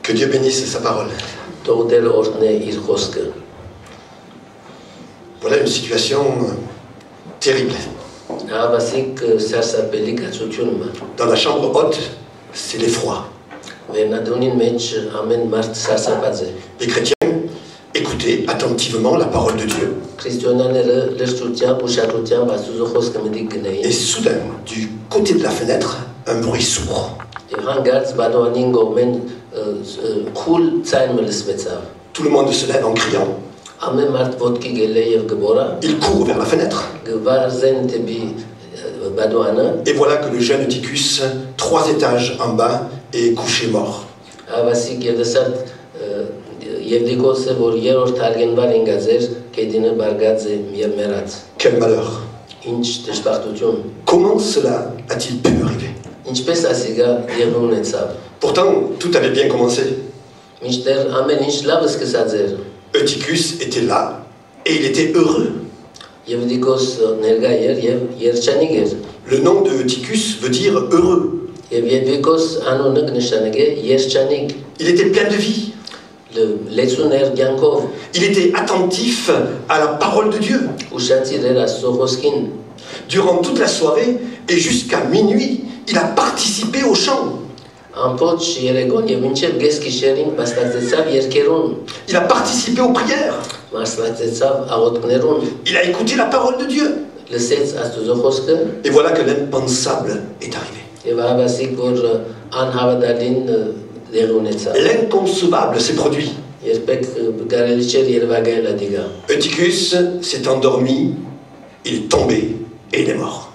Que Dieu bénisse sa parole. Voilà une situation terrible. Dans la chambre haute, c'est l'effroi. Les chrétiens écoutez attentivement la parole de Dieu. Et soudain, du côté de la fenêtre, un bruit sourd. Tout le monde se lève en criant. Il court vers la fenêtre. Et voilà que le jeune Tychus, 3 étages en bas, est couché mort. Quel malheur! Comment cela a-t-il pu arriver? Pourtant, tout avait bien commencé. Eutychus était là et il était heureux. Le nom de Eutychus veut dire heureux. Il était plein de vie. Il était attentif à la parole de Dieu. Durant toute la soirée et jusqu'à minuit, il a participé au chant. Il a participé aux prières. Il a écouté la parole de Dieu. Et voilà que l'impensable est arrivé. L'inconcevable s'est produit. Eutychus s'est endormi, il est tombé et il est mort.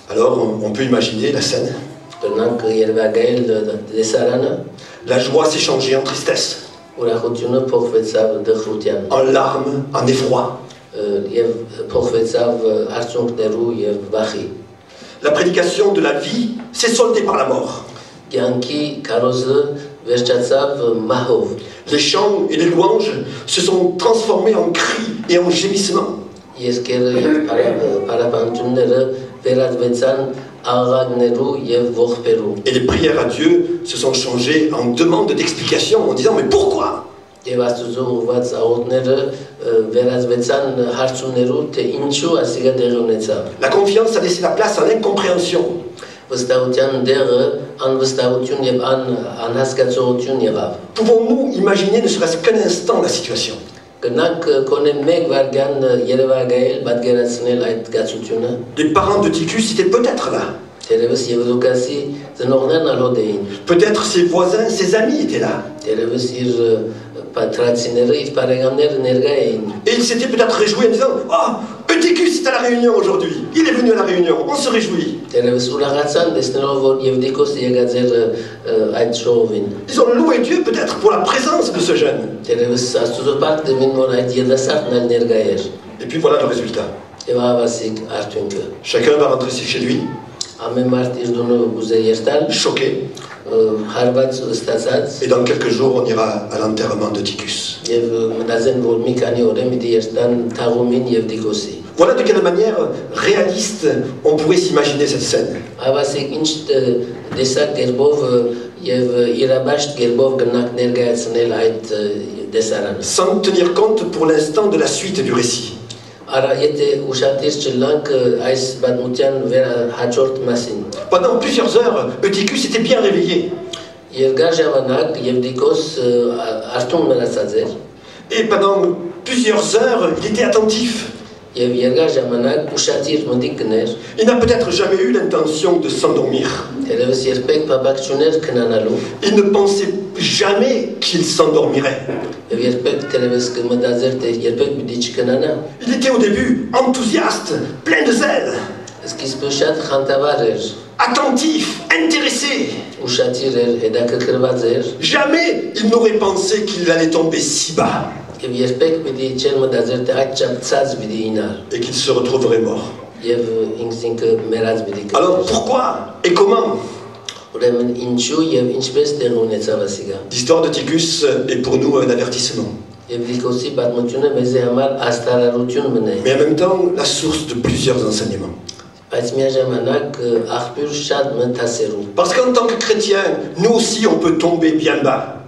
Alors on peut imaginer la scène. La joie s'est changée en tristesse, en larmes, en effroi. La prédication de la vie s'est soldée par la mort. Les chants et les louanges se sont transformés en cris et en gémissements. Et les prières à Dieu se sont changées en demandes d'explication en disant mais pourquoi? La confiance a laissé la place à l'incompréhension. Pouvons-nous imaginer ne serait-ce qu'un instant la situation? Les parents de Tychus étaient peut-être là. Peut-être ses voisins, ses amis étaient là. Et ils s'étaient peut-être réjouis en disant « Oh, Eutychus est à la réunion aujourd'hui. Il est venu à la réunion. On se réjouit. » Ils ont loué Dieu peut-être pour la présence de ce jeune. Et puis voilà le résultat. Chacun va rentrer chez lui, choqué. Et dans quelques jours, on ira à l'enterrement de Tychus. Voilà de quelle manière réaliste on pourrait s'imaginer cette scène. Sans tenir compte pour l'instant de la suite du récit. Pendant plusieurs heures, Eutychus était bien réveillé. Et pendant plusieurs heures, il était attentif. Il n'a peut-être jamais eu l'intention de s'endormir. Il ne pensait jamais qu'il s'endormirait. Il était au début enthousiaste, plein de zèle, attentif, intéressé. Jamais il n'aurait pensé qu'il allait tomber si bas et qu'il se retrouverait mort. Alors pourquoi et comment? L'histoire de Tychus est pour nous un avertissement. Mais en même temps, la source de plusieurs enseignements. Parce qu'en tant que chrétien, nous aussi on peut tomber bien bas.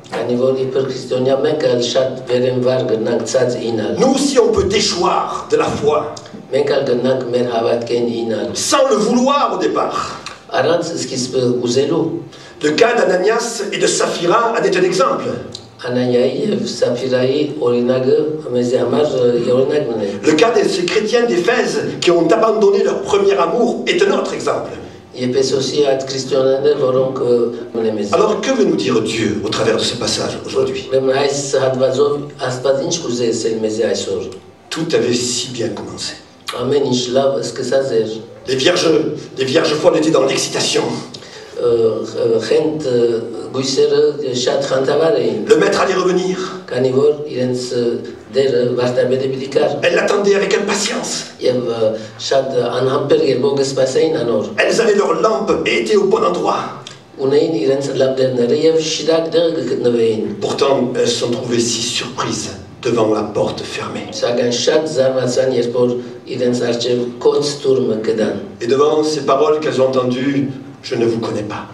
Nous aussi on peut déchoir de la foi. Sans le vouloir au départ. Le cas d'Ananias et de Saphira en est un exemple. Le cas de ces chrétiens d'Éphèse qui ont abandonné leur premier amour est un autre exemple. Alors que veut nous dire Dieu au travers de ce passage aujourd'hui? Tout avait si bien commencé. Les vierges folles étaient dans l'excitation. Le maître allait revenir. Elle l'attendait avec impatience. Elles avaient leur lampe et étaient au bon endroit. Pourtant, elles se sont trouvées si surprises devant la porte fermée. Et devant ces paroles qu'elles ont entendues, je ne vous connais pas.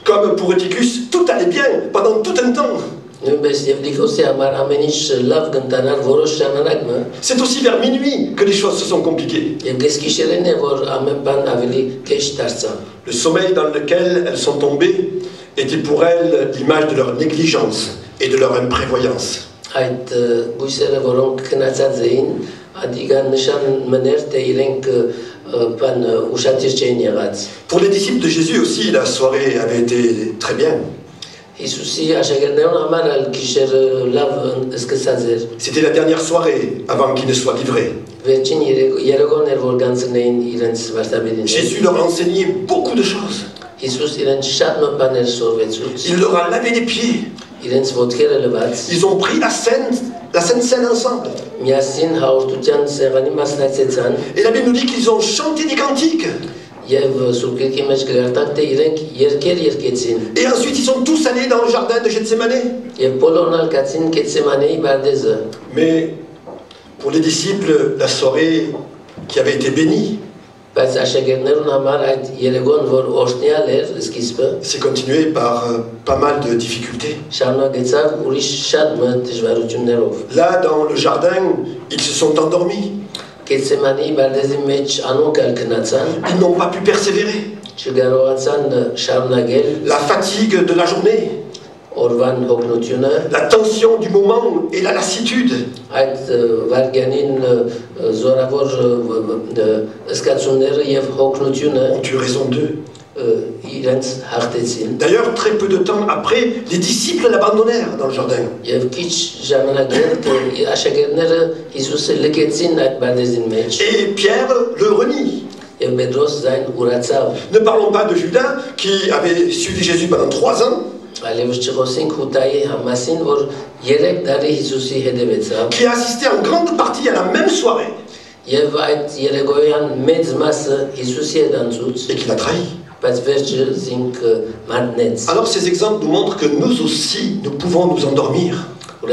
Comme pour Eutychus, tout allait bien pendant tout un temps. C'est aussi vers minuit que les choses se sont compliquées. Le sommeil dans lequel elles sont tombées était pour elles l'image de leur négligence et de leur imprévoyance. Pour les disciples de Jésus aussi, la soirée avait été très bien. C'était la dernière soirée avant qu'il ne soit livré. Jésus leur a enseigné beaucoup de choses. Il leur a lavé les pieds. Ils ont pris la Sainte Seine ensemble. Et la Bible nous dit qu'ils ont chanté des cantiques. Et ensuite ils sont tous allés dans le jardin de Gethsémane. Mais pour les disciples, la soirée qui avait été bénie c'est continué par pas mal de difficultés. Là, dans le jardin, ils se sont endormis. Ils n'ont pas pu persévérer. La fatigue de la journée, la tension du moment et la lassitude. Ont eu raison d'eux. D'ailleurs, très peu de temps après, les disciples l'abandonnèrent dans le jardin. Et Pierre le renie. Ne parlons pas de Judas qui avait suivi Jésus pendant 3 ans. Qui a assisté en grande partie à la même soirée. Et qui l'a trahi. Alors ces exemples nous montrent que nous aussi, nous pouvons nous endormir. Et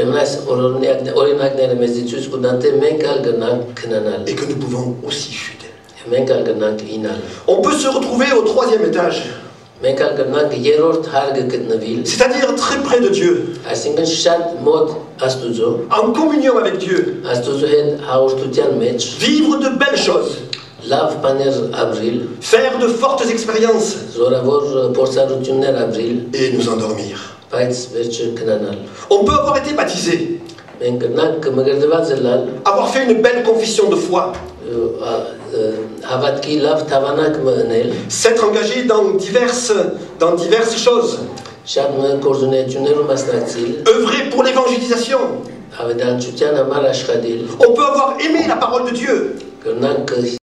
que nous pouvons aussi chuter. On peut se retrouver au 3e étage. C'est-à-dire très près de Dieu. En communion avec Dieu. Vivre de belles choses. Faire de fortes expériences. Et nous endormir. On peut avoir été baptisé. Avoir fait une belle confession de foi. S'être engagé dans diverses choses. Œuvrer pour l'évangélisation. On peut avoir aimé la parole de Dieu.